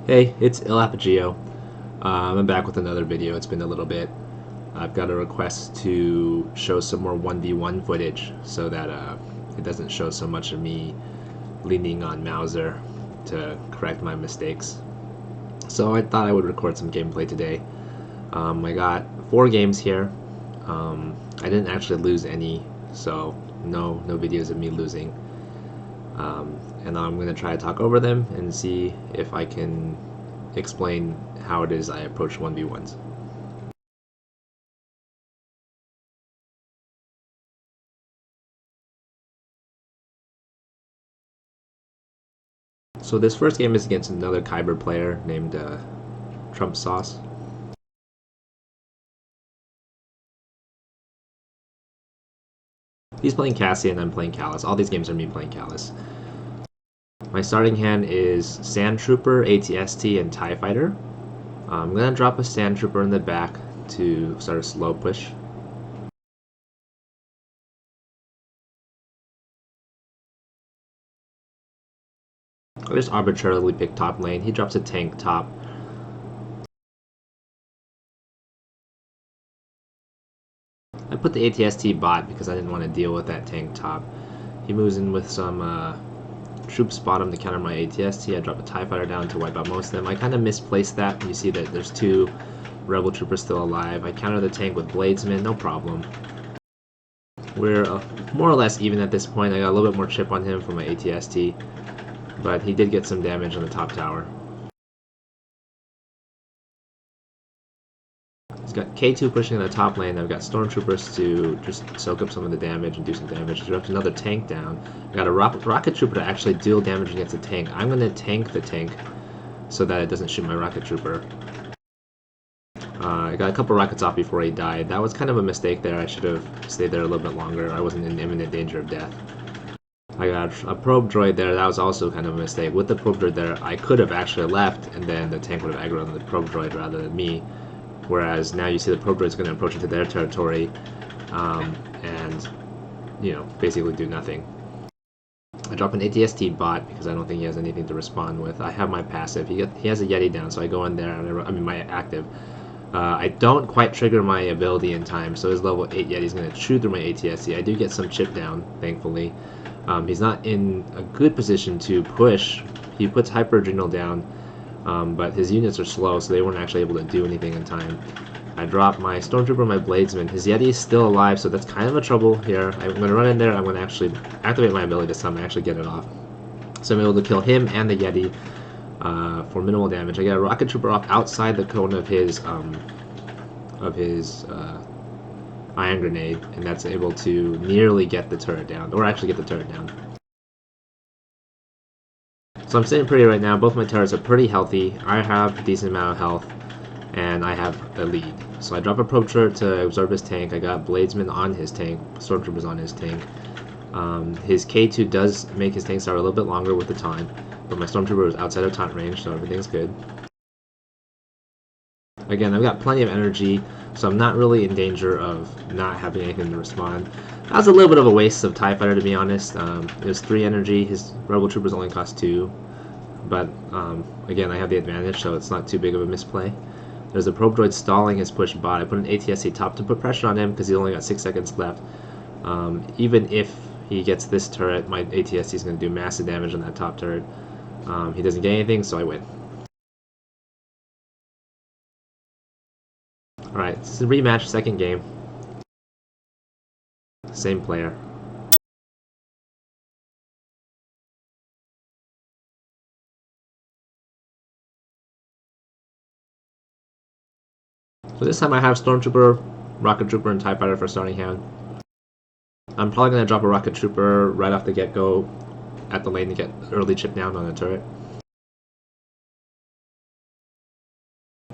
Hey, it's Apogeo. I'm back with another video. It's been a little bit. I've got a request to show some more 1v1 footage so that it doesn't show so much of me leaning on Mauser to correct my mistakes. So I thought I would record some gameplay today. I got 4 games here. I didn't actually lose any, so no videos of me losing. And I'm going to try to talk over them and see if I can explain how it is I approach 1v1s. So this first game is against another Kyber player named Trump Sauce. He's playing Cassie and I'm playing Callus. All these games are me playing Callus. My starting hand is Sand Trooper, ATST, and TIE Fighter. I'm going to drop a Sand Trooper in the back to start a slow push. I just arbitrarily pick top lane. He drops a tank top. I put the ATST bot because I didn't want to deal with that tank top. He moves in with some troops bottom to counter my ATST. I drop a TIE Fighter down to wipe out most of them. I kind of misplaced that. You see that there's 2 Rebel Troopers still alive. I counter the tank with Bladesman, no problem. We're more or less even at this point. I got a little bit more chip on him for my ATST, but he did get some damage on the top tower. He's got K2 pushing in the top lane. I've got Stormtroopers to just soak up some of the damage and do some damage. He dropped another tank down. I got a Rocket Trooper to actually deal damage against the tank. I'm going to tank the tank so that it doesn't shoot my Rocket Trooper. I got a couple rockets off before he died. That was kind of a mistake there. I should have stayed there a little bit longer. I wasn't in imminent danger of death. I got a probe droid there. That was also kind of a mistake. With the probe droid there, I could have actually left, and then the tank would have aggroed on the probe droid rather than me. Whereas now you see the probe droid is going to approach into their territory, and basically do nothing. I drop an ATST bot because I don't think he has anything to respond with. I have my passive. He has a Yeti down, so I go in there. And my active. I don't quite trigger my ability in time, so his level 8 Yeti is going to chew through my ATST. I do get some chip down, thankfully. He's not in a good position to push. He puts Hyper Adrenal down, but his units are slow, so they weren't actually able to do anything in time. I drop my Stormtrooper, my Bladesman. His Yeti is still alive, so that's kind of a trouble here. I'm going to run in there. I'm going to actually activate my ability this time and actually get it off. So I'm able to kill him and the Yeti for minimal damage. I get a Rocket Trooper off outside the cone of his Iron Grenade, and that's able to nearly get the turret down, or actually get the turret down. So I'm sitting pretty right now. Both my turrets are pretty healthy. I have a decent amount of health, and I have a lead. So I drop a probe turret to absorb his tank. I got Bladesman on his tank, Stormtroopers on his tank. His K2 does make his tank start a little bit longer with the taunt, but my Stormtrooper is outside of taunt range, so everything's good. Again, I've got plenty of energy, so I'm not really in danger of not having anything to respond. That was a little bit of a waste of TIE Fighter, to be honest. It was 3 energy. His Rebel Troopers only cost 2. But, again, I have the advantage, so it's not too big of a misplay. There's a probe droid stalling his push bot. I put an ATST top to put pressure on him because he's only got 6 seconds left. Even if he gets this turret, my ATST is going to do massive damage on that top turret. He doesn't get anything, so I win. Alright, this is a rematch, second game. Same player. So this time I have Stormtrooper, Rocket Trooper, and TIE Fighter for starting hand. I'm probably going to drop a Rocket Trooper right off the get-go at the lane to get early chip down on the turret.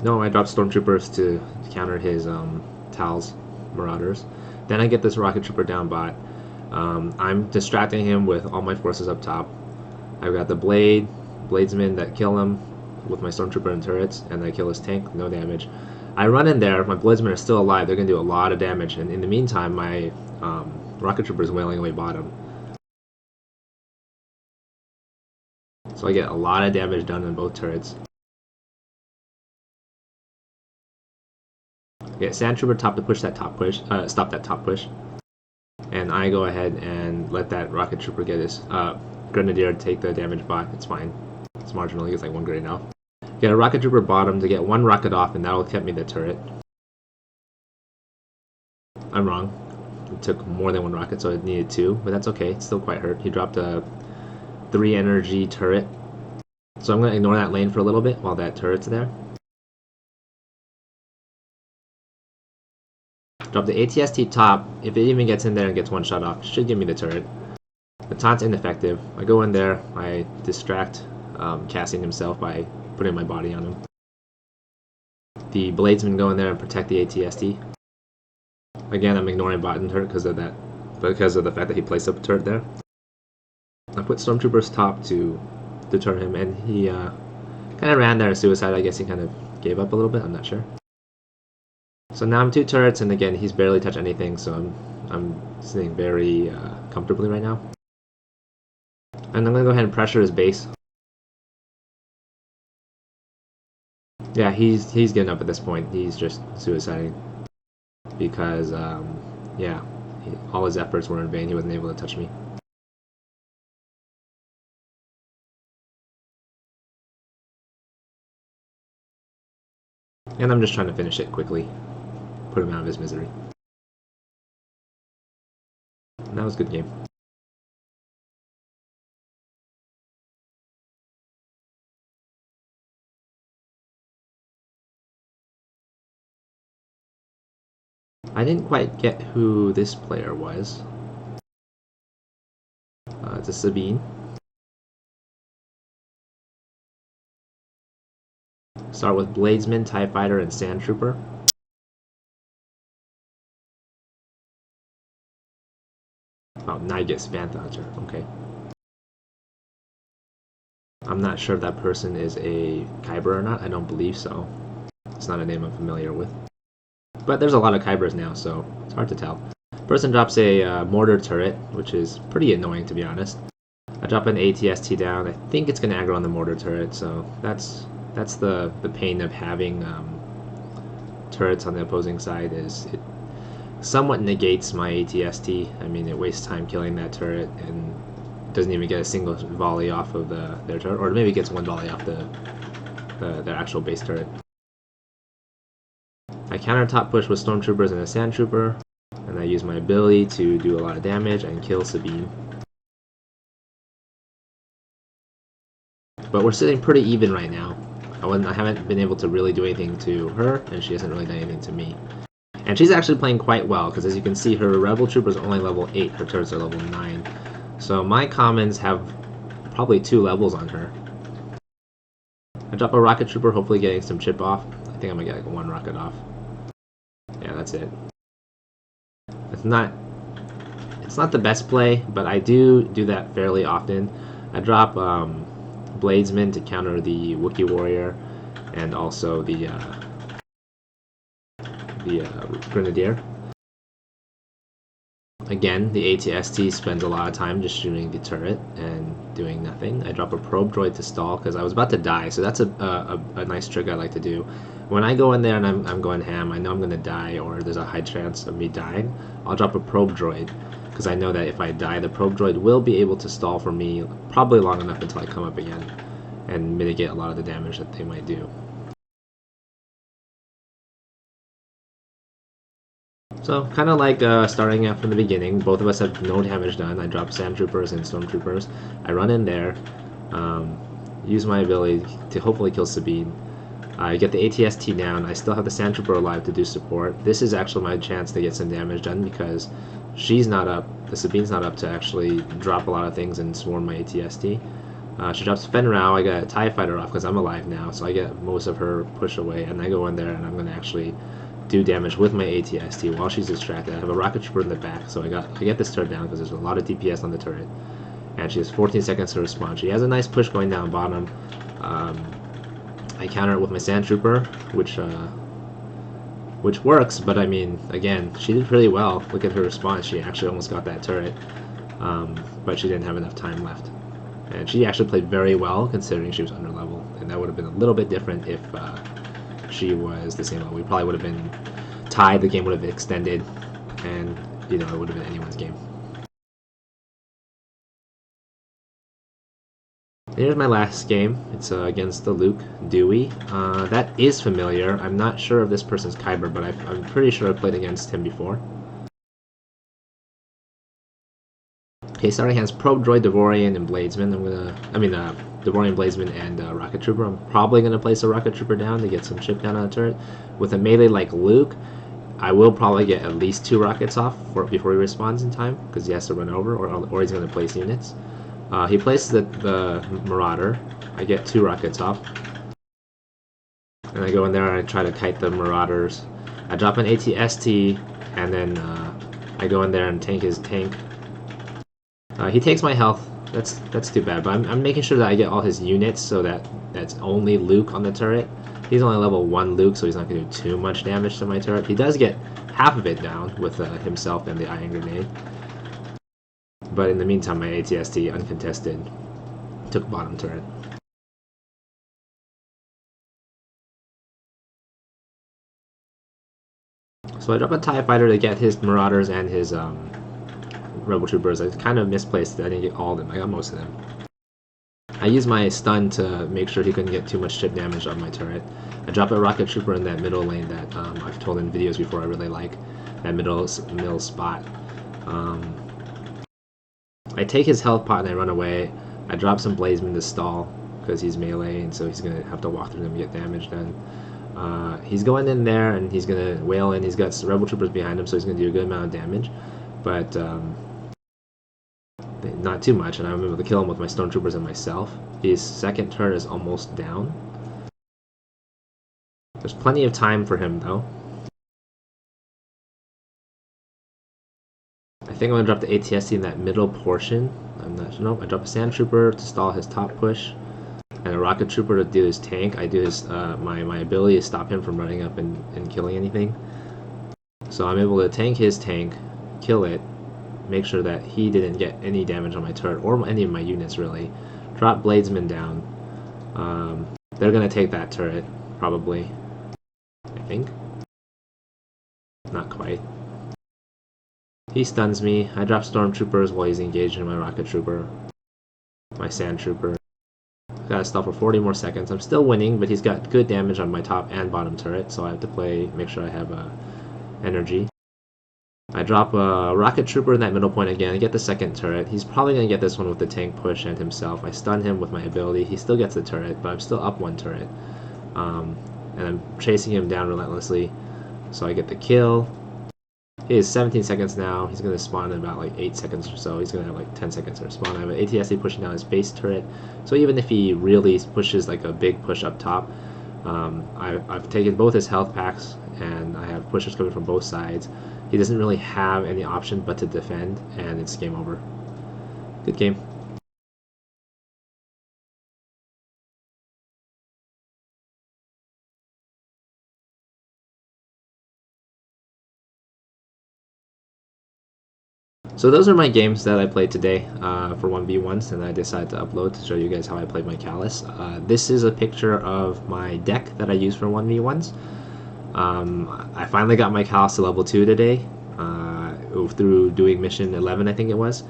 No, I dropped Stormtroopers to counter his Tal's Marauders. Then I get this Rocket Trooper down bot. I'm distracting him with all my forces up top. I've got the Bladesmen that kill him with my Stormtrooper and turrets, and I kill his tank, no damage. I run in there, my Bladesmen are still alive, they're going to do a lot of damage, and in the meantime, my Rocket Trooper is wailing away bottom. So I get a lot of damage done on both turrets. Get Sand Trooper top to push that top push, stop that top push. And I go ahead and let that Rocket Trooper get his Grenadier take the damage bot. It's fine. It's marginal. He gets like 1 grenade off. Get a Rocket Trooper bottom to get 1 rocket off, and that'll get me the turret. I'm wrong. It took more than 1 rocket, so it needed 2, but that's okay. It's still quite hurt. He dropped a 3 energy turret. So I'm going to ignore that lane for a little bit while that turret's there. Drop the ATST top. If it even gets in there and gets 1 shot off, it should give me the turret. The taunt's ineffective. I go in there, I distract Cassie himself by putting my body on him. The Bladesmen go in there and protect the ATST. Again, I'm ignoring bot and turret because of the fact that he placed up a turret there. I put Stormtrooper's top to deter him, and he kind of ran there suicide. I guess he kind of gave up a little bit. I'm not sure. So now I'm 2 turrets, and again, he's barely touched anything, so I'm sitting very comfortably right now. And I'm gonna go ahead and pressure his base. Yeah, he's getting up at this point. He's just suiciding because yeah, all his efforts were in vain. He wasn't able to touch me. And I'm just trying to finish it quickly. Put him out of his misery. And that was a good game. I didn't quite get who this player was. It's a Sabine. Start with Bladesman, TIE Fighter, and Sand Trooper. Oh, now you get Spanthager. Okay. I'm not sure if that person is a Kyber or not. I don't believe so. It's not a name I'm familiar with. But there's a lot of Kybers now, so it's hard to tell. Person drops a mortar turret, which is pretty annoying to be honest. I drop an ATST down. I think it's going to aggro on the mortar turret, so that's the pain of having turrets on the opposing side. Is it somewhat negates my ATST. I mean, it wastes time killing that turret and doesn't even get a single volley off of their turret, or maybe it gets 1 volley off their actual base turret. I counter top push with Stormtroopers and a Sand Trooper, and I use my ability to do a lot of damage and kill Sabine. But we're sitting pretty even right now. I haven't been able to really do anything to her, and she hasn't really done anything to me. And she's actually playing quite well, because as you can see, her Rebel Trooper is only level 8, her turrets are level 9. So my commons have probably 2 levels on her. I drop a Rocket Trooper, hopefully getting some chip off. I think I'm going to get like 1 rocket off. Yeah, that's it. It's not the best play, but I do that fairly often. I drop Bladesman to counter the Wookiee Warrior and also the Grenadier. Again, the ATST spends a lot of time just shooting the turret and doing nothing. I drop a probe droid to stall because I was about to die, so that's a nice trick I like to do. When I go in there and I'm going ham, I know I'm going to die or there's a high chance of me dying, I'll drop a probe droid because I know that if I die, the probe droid will be able to stall for me probably long enough until I come up again and mitigate a lot of the damage that they might do. So, kind of like starting out from the beginning, both of us have no damage done. I drop Sand Troopers and Stormtroopers. I run in there, use my ability to hopefully kill Sabine. I get the ATST down. I still have the Sand Trooper alive to do support. This is actually my chance to get some damage done because she's not up, the Sabine's not up to actually drop a lot of things and swarm my ATST. She drops Fen Rao. I got a TIE Fighter off because I'm alive now, so I get most of her push away, and I go in there and I'm going to actually do damage with my ATST while she's distracted. I have a Rocket Trooper in the back, so I get this turret down because there's a lot of DPS on the turret. And she has 14 seconds to respond. She has a nice push going down bottom. I counter it with my Sand Trooper, which works, but I mean, again, she did pretty well. Look at her response. She actually almost got that turret, but she didn't have enough time left. And she actually played very well considering she was under level, and that would have been a little bit different if she was the same level. We probably would have been tied, the game would have extended, and you know, it would have been anyone's game. Here's my last game. It's against the Luke Dewey. That is familiar. I'm not sure if this person's Kyber, but I'm pretty sure I've played against him before. Okay, starting hands Probe Droid, Devorian, and Bladesman. Devorian, Bladesman, and Rocket Trooper. I'm probably gonna place a Rocket Trooper down to get some chip down on the turret. With a melee like Luke, I will probably get at least 2 rockets off before he responds in time, because he has to run over, or he's gonna place units. He places the Marauder. I get 2 rockets off. And I go in there and I try to kite the Marauders. I drop an AT-ST, and then I go in there and tank his tank. He takes my health. That's too bad, but I'm making sure that I get all his units so that that's only Luke on the turret. He's only level 1 Luke, so he's not going to do too much damage to my turret. He does get half of it down with himself and the Iron Grenade. But in the meantime, my AT-ST, uncontested, took bottom turret. So I drop a TIE Fighter to get his Marauders and his Rebel Troopers. I kind of misplaced. I didn't get all of them. I got most of them. I use my stun to make sure he couldn't get too much chip damage on my turret. I drop a Rocket Trooper in that middle lane that I've told in videos before I really like. That middle spot. I take his health pot and I run away. I drop some Bladesman to stall because he's melee, and so he's going to have to walk through them and get damage done. He's going in there and he's going to wail in. He's got Rebel Troopers behind him, so he's going to do a good amount of damage. But not too much, and I'm able to kill him with my Stormtroopers and myself. His second turret is almost down. There's plenty of time for him, though. I think I'm going to drop the AT-ST in that middle portion. I'm not sure. Nope, I drop a Sand Trooper to stall his top push, and a Rocket Trooper to do his tank. I do his my ability to stop him from running up and killing anything. So I'm able to tank his tank, kill it, make sure that he didn't get any damage on my turret or any of my units really. Drop Bladesman down. They're gonna take that turret, probably. I think. Not quite. He stuns me. I drop Stormtroopers while he's engaged in my Rocket Trooper. My Sand Trooper. Gotta stall for 40 more seconds. I'm still winning, but he's got good damage on my top and bottom turret, so I have to make sure I have energy. I drop a Rocket Trooper in that middle point again. I get the second turret. He's probably going to get this one with the tank push and himself. I stun him with my ability. He still gets the turret, but I'm still up 1 turret. And I'm chasing him down relentlessly. So I get the kill. He has 17 seconds now. He's going to spawn in about like 8 seconds or so. He's going to have like 10 seconds to respawn. I have an AT-ST pushing down his base turret. So even if he really pushes like a big push up top, I've taken both his health packs and I have pushers coming from both sides. He doesn't really have any option but to defend, and it's game over. Good game. So those are my games that I played today for 1v1s, and I decided to upload to show you guys how I played my Callus. This is a picture of my deck that I use for 1v1s. I finally got my Callus to level 2 today through doing mission 11, I think it was.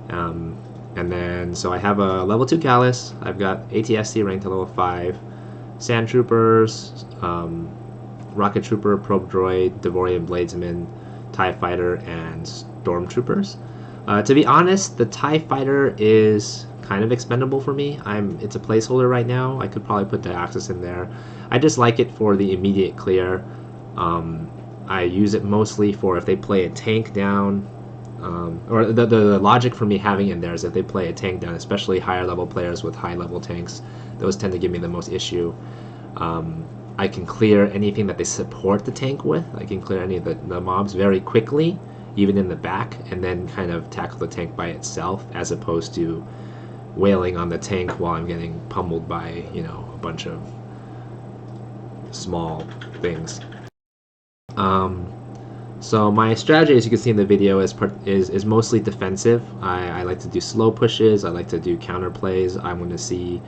And then, so I have a level 2 Callus. I've got AT-ST ranked to level 5, Sand Troopers, Rocket Trooper, Probe Droid, Devorian Bladesman, TIE Fighter, and Stormtroopers. To be honest, the TIE Fighter is kind of expendable for me. It's a placeholder right now. I could probably put the Axis in there. I just like it for the immediate clear. I use it mostly for if they play a tank down, or the logic for me having it in there is if they play a tank down, especially higher level players with high level tanks, those tend to give me the most issue. I can clear anything that they support the tank with. I can clear any of the mobs very quickly, even in the back, and then kind of tackle the tank by itself, as opposed to wailing on the tank while I'm getting pummeled by, you know, a bunch of small things. So my strategy, as you can see in the video, is mostly defensive. I like to do slow pushes. I like to do counter plays. I'm going to see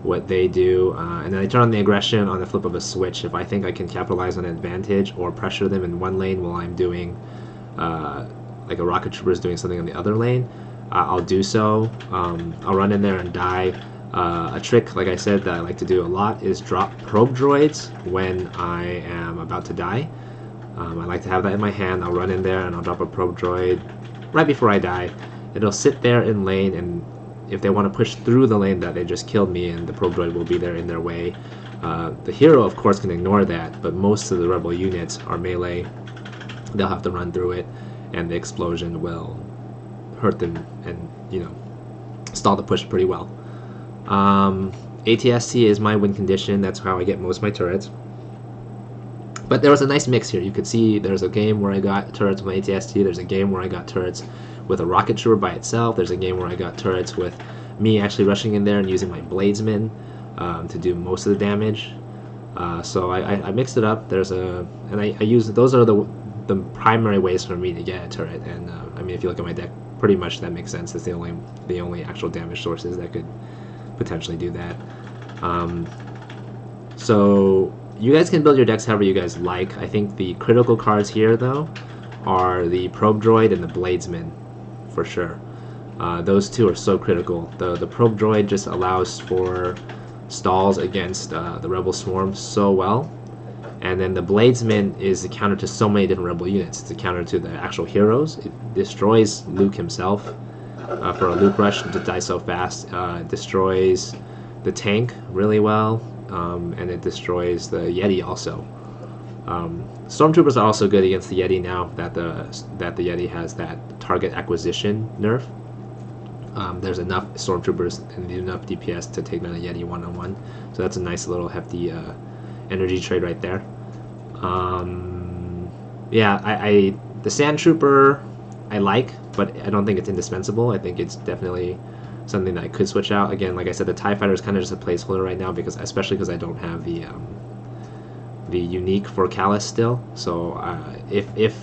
what they do, and then I turn on the aggression on the flip of a switch. If I think I can capitalize on an advantage or pressure them in one lane while I'm doing like a rocket trooper is doing something in the other lane, I'll do so. I'll run in there and die. A trick, like I said, that I like to do a lot is drop probe droids when I am about to die. I like to have that in my hand. I'll run in there and I'll drop a probe droid right before I die. It'll sit there in lane, and if they want to push through the lane that they just killed me, and the probe droid will be there in their way. The hero, of course, can ignore that, but most of the rebel units are melee. They'll have to run through it, and the explosion will hurt them and, you know, stall the push pretty well. ATST is my win condition. That's how I get most of my turrets. But there was a nice mix here. You could see there's a game where I got turrets with ATST. There's a game where I got turrets with a rocket trooper by itself. There's a game where I got turrets with me actually rushing in there and using my bladesmen to do most of the damage. So I mixed it up. And I use those are the primary ways for me to get a turret. And I mean, if you look at my deck, pretty much that makes sense. It's the only actual damage sources that could potentially do that. So you guys can build your decks however you guys like. I think the critical cards here, though, are the probe droid and the bladesman, for sure. Those two are so critical. The probe droid just allows for stalls against the rebel swarm so well, and then the bladesman is a counter to so many different rebel units. It's a counter to the actual heroes. It destroys Luke himself for a Luke rush to die so fast. It destroys the tank really well, and it destroys the Yeti also. Stormtroopers are also good against the Yeti now that the Yeti has that target acquisition nerf. There's enough Stormtroopers and enough DPS to take down a Yeti one-on-one, so that's a nice little hefty energy trade right there. Yeah, the Sand Trooper I like, but I don't think it's indispensable. I think it's definitely something that I could switch out. Again, like I said, the TIE Fighter is kind of just a placeholder right now, especially because I don't have the unique for Callus still. So if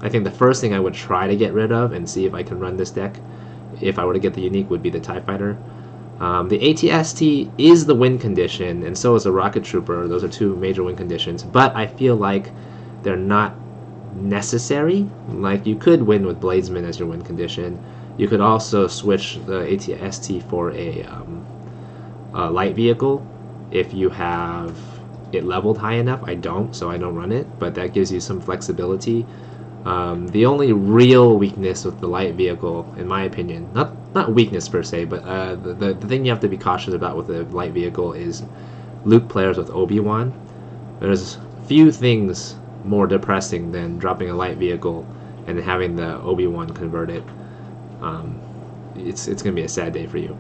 I think the first thing I would try to get rid of and see if I can run this deck, if I were to get the unique, would be the TIE Fighter. The ATST is the win condition, and so is the Rocket Trooper. Those are two major win conditions, but I feel like they're not necessary. Like, you could win with Bladesman as your win condition. You could also switch the ATST for a light vehicle if you have it leveled high enough. I don't, so I don't run it, but that gives you some flexibility. The only real weakness with the light vehicle, in my opinion, not weakness per se, but the thing you have to be cautious about with the light vehicle is Luke players with Obi-Wan. There's few things more depressing than dropping a light vehicle and having the Obi-Wan convert it. It's going to be a sad day for you.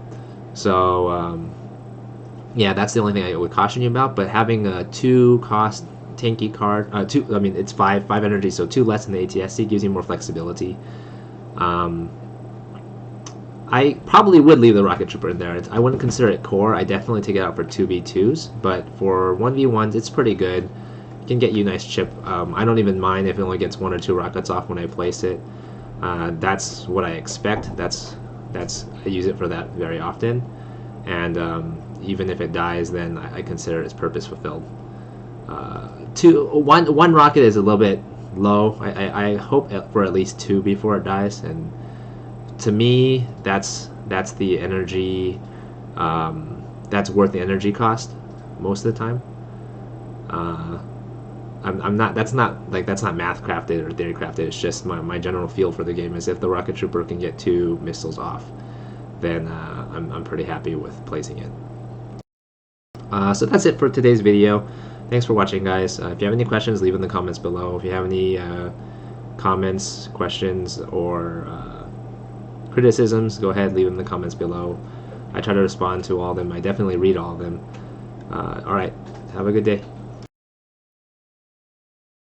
So yeah, that's the only thing I would caution you about. But having a 2-cost tanky card, I mean, it's 5 energy, so 2 less than the ATSC gives you more flexibility. I probably would leave the Rocket Trooper in there. I wouldn't consider it core. I definitely take it out for 2v2s, but for 1v1s, it's pretty good. It can get you a nice chip. I don't even mind if it only gets 1 or 2 rockets off when I place it. That's what I expect. I use it for that very often, and even if it dies, then I consider its purpose fulfilled. One rocket is a little bit low. I hope for at least 2 before it dies, and to me, that's the energy. That's worth the energy cost most of the time. That's not math crafted or theory crafted. It's just my general feel for the game is if the Rocket Trooper can get 2 missiles off, then I'm pretty happy with placing it. So that's it for today's video. Thanks for watching, guys. If you have any questions, leave in the comments below. If you have any comments, questions, or criticisms, go ahead, leave in the comments below. I try to respond to all of them. I definitely read all of them. Alright, have a good day.